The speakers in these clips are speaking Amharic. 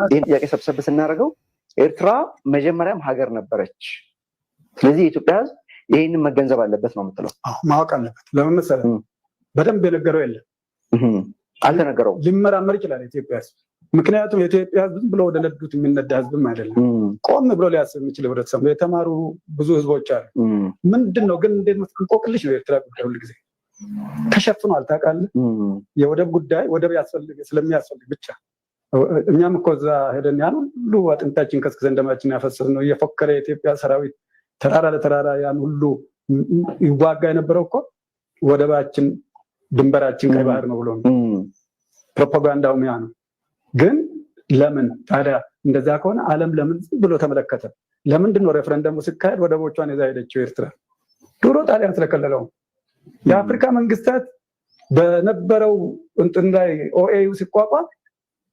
ይህን ጥያቄ ሰብሰብ ስናደርገው ኤርትራ መጀመሪያም ሀገር ነበረች። ስለዚህ የኢትዮጵያ ሕዝብ ይህንን መገንዘብ አለበት ነው የምትለው? ማወቅ አለበት። ለምን መሰለህ? በደንብ የነገረው የለም፣ አልተነገረውም። ሊመራመር ይችላል የኢትዮጵያ ሕዝብ። ምክንያቱም የኢትዮጵያ ሕዝብ ብሎ ወደ ነዱት የሚነዳ ሕዝብም አይደለም። ቆም ብሎ ሊያስብ የሚችል ህብረተሰብ ነው። የተማሩ ብዙ ሕዝቦች አሉ። ምንድን ነው ግን እንዴት እንቆቅልሽ ነው የኤርትራ ጉዳይ። ሁልጊዜ ተሸፍኗል። ታውቃለህ፣ የወደብ ጉዳይ ወደብ ስለሚያስፈልግ ብቻ እኛም እኮ እዛ ሄደን ያን ሁሉ አጥንታችን ከስክሰን ደማችን ያፈሰስን ነው። እየፎከረ የኢትዮጵያ ሰራዊት ተራራ ለተራራ ያን ሁሉ ይዋጋ የነበረው እኮ ወደባችን ድንበራችን ቀይ ባህር ነው ብሎ ነው። ፕሮፓጋንዳውም ያ ነው። ግን ለምን ታዲያ እንደዛ ከሆነ ዓለም ለምን ብሎ ተመለከተ? ለምንድን ነው ሬፈረንደሙ ሲካሄድ ወደቦቿን ይዛ ሄደችው ኤርትራ? ድሮ ጣሊያን ስለከለለው። የአፍሪካ መንግስታት በነበረው እንትን ላይ ኦኤዩ ሲቋቋም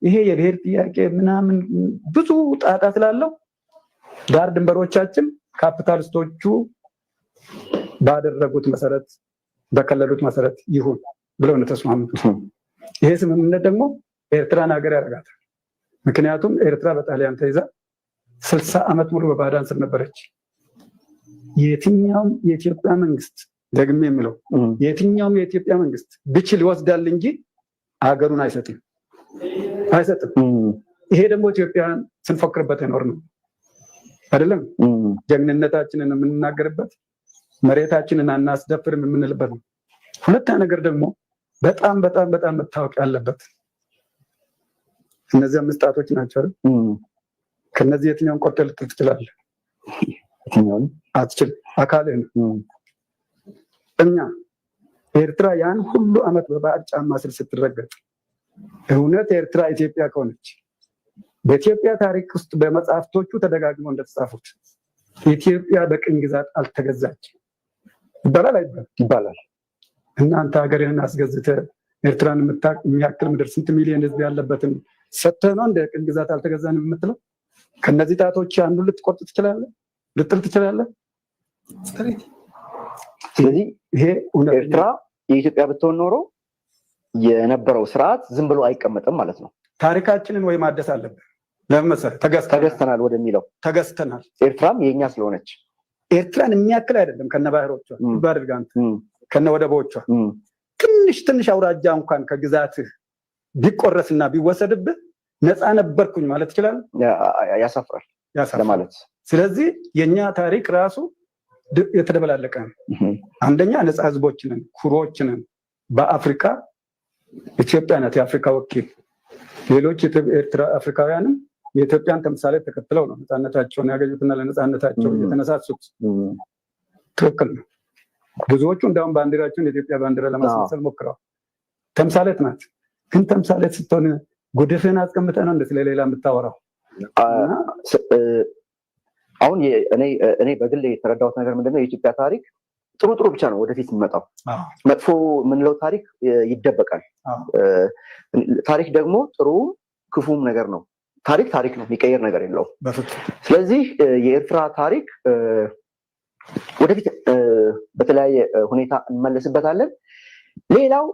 ይሄ የብሔር ጥያቄ ምናምን ብዙ ጣጣ ስላለው ዳር ድንበሮቻችን ካፒታሊስቶቹ ባደረጉት መሰረት በከለሉት መሰረት ይሁን ብለው ነው ተስማሙት። ይሄ ስምምነት ደግሞ ኤርትራን ሀገር ያደርጋታል። ምክንያቱም ኤርትራ በጣሊያን ተይዛ 60 ዓመት ሙሉ በባዕዳን ስር ነበረች። የትኛውም የኢትዮጵያ መንግስት ደግሜ የሚለው የትኛውም የኢትዮጵያ መንግስት ብችል ይወስዳል እንጂ ሀገሩን አይሰጥም። ይሄ ደግሞ ኢትዮጵያን ስንፎክርበት የኖር ነው አይደለም። ጀግንነታችንን የምንናገርበት መሬታችንን አናስደፍርም የምንልበት ነው። ሁለተኛ ነገር ደግሞ በጣም በጣም በጣም መታወቅ ያለበት እነዚህ 5 ጣቶች ናቸው። ከነዚህ የትኛውን ቆርጠህ ልጥል ትችላለህ? የትኛውን አትችል። አካልህ ነው። እኛ ኤርትራ ያን ሁሉ ዓመት በባዕድ ጫማ ስር ስትረገጥ እውነት ኤርትራ ኢትዮጵያ ከሆነች በኢትዮጵያ ታሪክ ውስጥ በመጽሐፍቶቹ ተደጋግመው እንደተጻፉት ኢትዮጵያ በቅኝ ግዛት አልተገዛች ይባላል አይባልም? ይባላል። እናንተ ሀገርህን አስገዝተህ ኤርትራን የሚያክል ምድር ስንት ሚሊዮን ህዝብ ያለበትን ሰጥተህ ነው እንደ ቅኝ ግዛት አልተገዛንም የምትለው? ከነዚህ ጣቶች አንዱ ልትቆርጥ ትችላለህ፣ ልጥል ትችላለህ። ስለዚህ ይሄ ኤርትራ የኢትዮጵያ ብትሆን ኖሮ የነበረው ስርዓት ዝም ብሎ አይቀመጥም ማለት ነው። ታሪካችንን ወይ ማደስ አለብን። ለምን መሰለህ? ተገዝተናል ወደሚለው ተገዝተናል። ኤርትራም የኛ ስለሆነች ኤርትራን የሚያክል አይደለም ከነ ባህሮቿ ባድርጋንት ከነ ወደቦቿ ትንሽ አውራጃ እንኳን ከግዛትህ ቢቆረስና ቢወሰድብህ ነፃ ነበርኩኝ ማለት ይችላል። ያሳፍራል ለማለት። ስለዚህ የኛ ታሪክ ራሱ የተደበላለቀ ነው። አንደኛ ነፃ ህዝቦች ነን፣ ኩሮዎች ነን። በአፍሪካ ኢትዮጵያ ናት የአፍሪካ ወኪል። ሌሎች ኤርትራ አፍሪካውያንም የኢትዮጵያን ተምሳሌ ተከትለው ነው ነፃነታቸውን ያገኙትና ለነፃነታቸው የተነሳሱት። ትክክል ነው። ብዙዎቹ እንዳውም ባንዲራቸውን የኢትዮጵያ ባንዲራ ለማስመሰል ሞክረዋል። ተምሳሌት ናት። ግን ተምሳሌት ስትሆን ጉድፍህን አስቀምጠህ ነው እንደዚህ ለሌላ የምታወራው። አሁን እኔ በግል የተረዳሁት ነገር ምንድነው፣ የኢትዮጵያ ታሪክ ጥሩ ብቻ ነው ወደፊት የሚመጣው። መጥፎ የምንለው ታሪክ ይደበቃል። ታሪክ ደግሞ ጥሩም ክፉም ነገር ነው። ታሪክ ነው፣ የሚቀየር ነገር የለውም። ስለዚህ የኤርትራ ታሪክ ወደፊት በተለያየ ሁኔታ እንመለስበታለን። ሌላው